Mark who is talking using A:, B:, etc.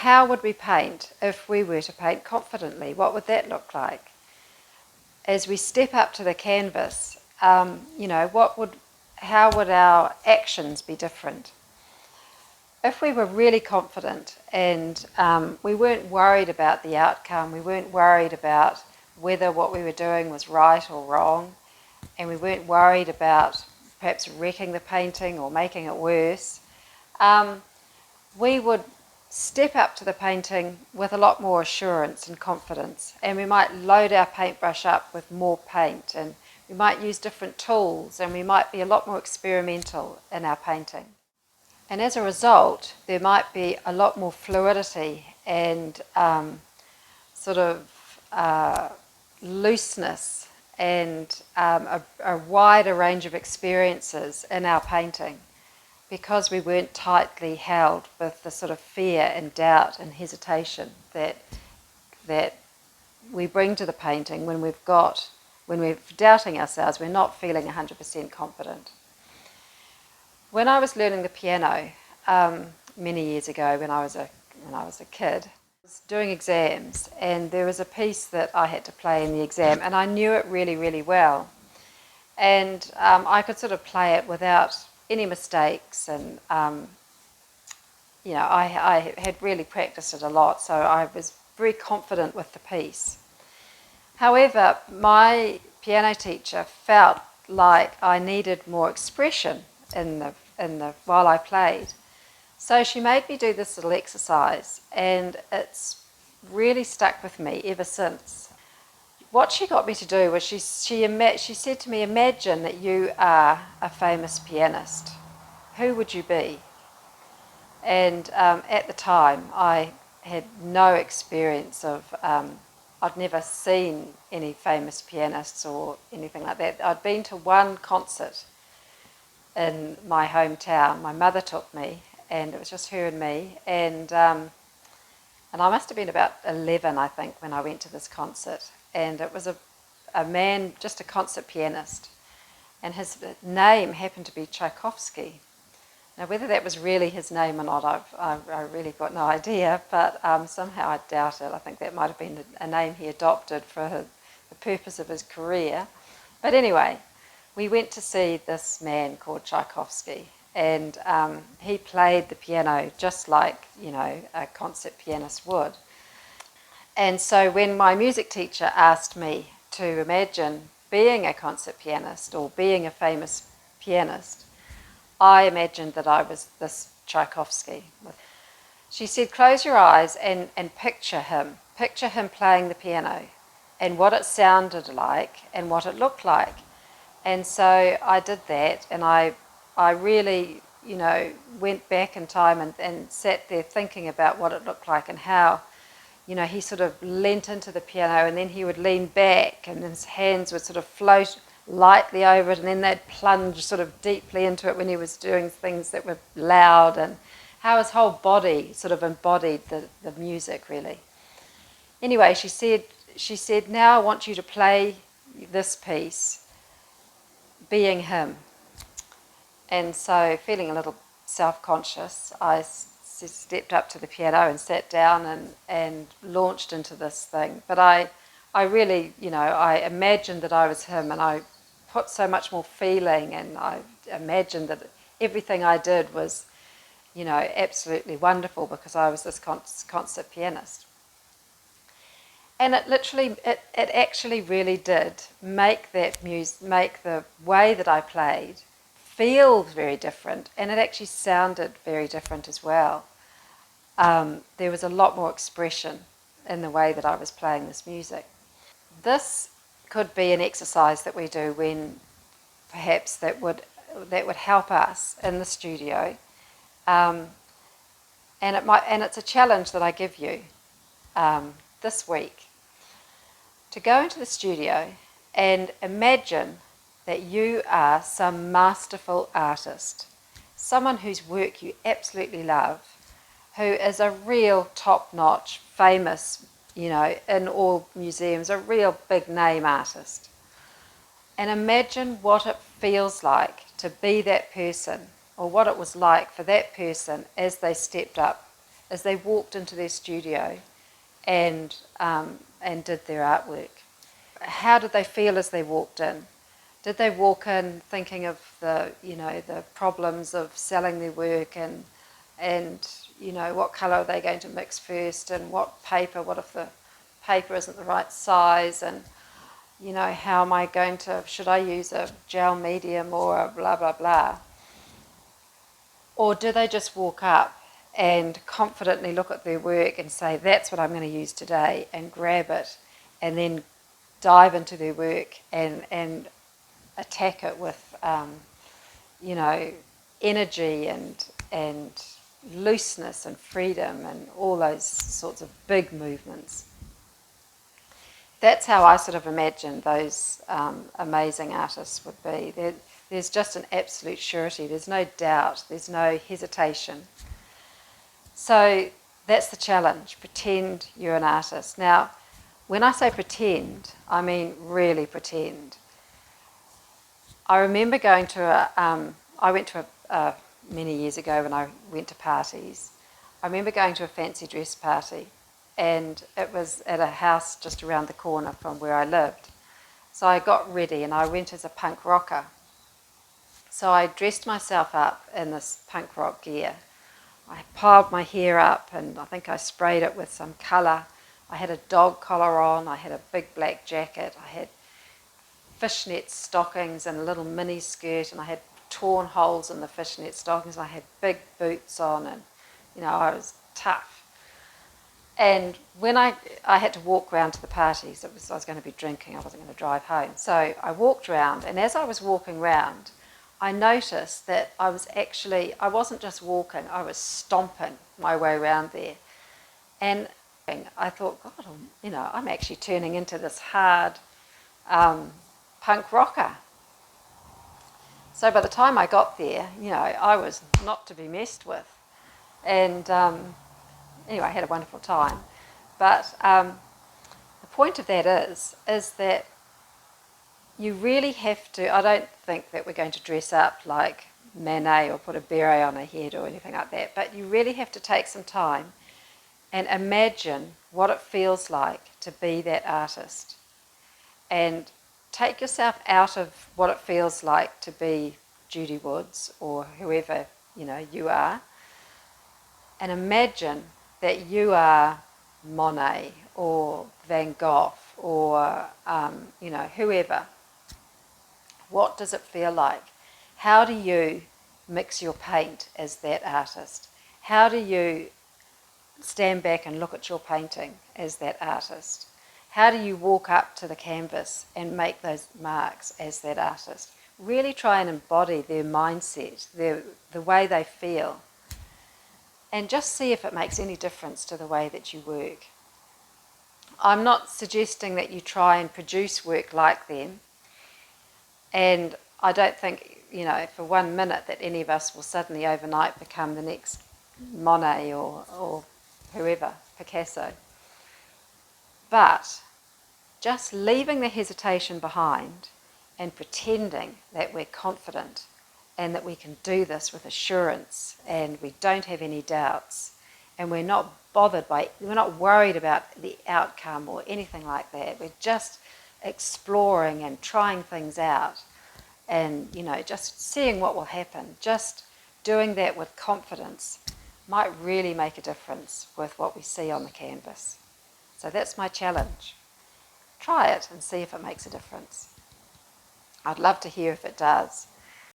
A: how would we paint if we were to paint confidently? What would that look like? As we step up to the canvas, how would our actions be different? If we were really confident and we weren't worried about the outcome, we weren't worried about whether what we were doing was right or wrong, and we weren't worried about perhaps wrecking the painting or making it worse, we would step up to the painting with a lot more assurance and confidence, and we might load our paintbrush up with more paint, and we might use different tools, and we might be a lot more experimental in our painting. And as a result, there might be a lot more fluidity and looseness and a wider range of experiences in our painting, because we weren't tightly held with the sort of fear and doubt and hesitation that we bring to the painting when we're doubting ourselves, we're not feeling 100% confident. When I was learning the piano many years ago, when I was a kid, I was doing exams, and there was a piece that I had to play in the exam, and I knew it really, really well, and I could sort of play it without any mistakes, and I had really practiced it a lot, so I was very confident with the piece. However, my piano teacher felt like I needed more expression while I played, so she made me do this little exercise, and it's really stuck with me ever since. What she got me to do was she said to me, imagine that you are a famous pianist. Who would you be? And at the time, I had no experience of, I'd never seen any famous pianists or anything like that. I'd been to one concert in my hometown. My mother took me, and it was just her and me. And I must have been about 11, I think, when I went to this concert. And it was a man, just a concert pianist, and his name happened to be Tchaikovsky. Now, whether that was really his name or not, I really got no idea, but somehow I doubt it. I think that might have been a name he adopted for the purpose of his career. But anyway, we went to see this man called Tchaikovsky, and he played the piano just like, a concert pianist would. And so when my music teacher asked me to imagine being a concert pianist or being a famous pianist, I imagined that I was this Tchaikovsky. She said, close your eyes and picture him. Picture him playing the piano and what it sounded like and what it looked like. And so I did that, and I really, went back in time and sat there thinking about what it looked like and how, he sort of leant into the piano, and then he would lean back and his hands would sort of float lightly over it, and then they'd plunge sort of deeply into it when he was doing things that were loud, and how his whole body sort of embodied the music, really. Anyway, she said, now I want you to play this piece being him. And so, feeling a little self-conscious, I stepped up to the piano and sat down and launched into this thing. But I really, I imagined that I was him, and I put so much more feeling, and I imagined that everything I did was, absolutely wonderful because I was this concert pianist. And it actually really did make the way that I played feel very different, and it actually sounded very different as well. There was a lot more expression in the way that I was playing this music. This could be an exercise that we do when perhaps that would help us in the studio, and it's a challenge that I give you this week, to go into the studio and imagine that you are some masterful artist, someone whose work you absolutely love, who is a real top-notch, famous, in all museums, a real big name artist. And imagine what it feels like to be that person, or what it was like for that person as they stepped up as they walked into their studio and did their artwork. How did they feel as they walked in? Did they walk in thinking of the problems of selling their work and what colour are they going to mix first, and what if the paper isn't the right size, and how am I going to, should I use a gel medium or a blah blah blah? Or do they just walk up and confidently look at their work and say, that's what I'm going to use today, and grab it and then dive into their work and attack it with energy and looseness and freedom and all those sorts of big movements? That's how I sort of imagine those amazing artists would be. There's just an absolute surety. There's no doubt. There's no hesitation. So that's the challenge. Pretend you're an artist. Now, when I say pretend, I mean really pretend. I remember going to many years ago when I went to parties, I remember going to a fancy dress party, and it was at a house just around the corner from where I lived. So I got ready and I went as a punk rocker. So I dressed myself up in this punk rock gear. I piled my hair up and I think I sprayed it with some colour. I had a dog collar on, I had a big black jacket, I had fishnet stockings and a little mini skirt, and I had torn holes in the fishnet stockings, and I had big boots on, and I was tough. And when I had to walk round to the parties, I was going to be drinking, I wasn't going to drive home. So I walked round, and as I was walking round, I noticed that I wasn't just walking, I was stomping my way around there. And I thought, God, I'm actually turning into this hard punk rocker. So by the time I got there, I was not to be messed with. And anyway, I had a wonderful time. But the point of that is that you really have to, I don't think that we're going to dress up like Manet or put a beret on our head or anything like that, but you really have to take some time and imagine what it feels like to be that artist. And take yourself out of what it feels like to be Judy Woods or whoever you are, and imagine that you are Monet or Van Gogh or whoever. What does it feel like? How do you mix your paint as that artist? How do you stand back and look at your painting as that artist? How do you walk up to the canvas and make those marks as that artist? Really try and embody their mindset, the way they feel, and just see if it makes any difference to the way that you work. I'm not suggesting that you try and produce work like them, and I don't think, for 1 minute that any of us will suddenly overnight become the next Monet or whoever, Picasso. But just leaving the hesitation behind and pretending that we're confident and that we can do this with assurance and we don't have any doubts and we're not worried about the outcome or anything like that. We're just exploring and trying things out and, just seeing what will happen. Just doing that with confidence might really make a difference with what we see on the canvas. So that's my challenge. Try it and see if it makes a difference. I'd love to hear if it does.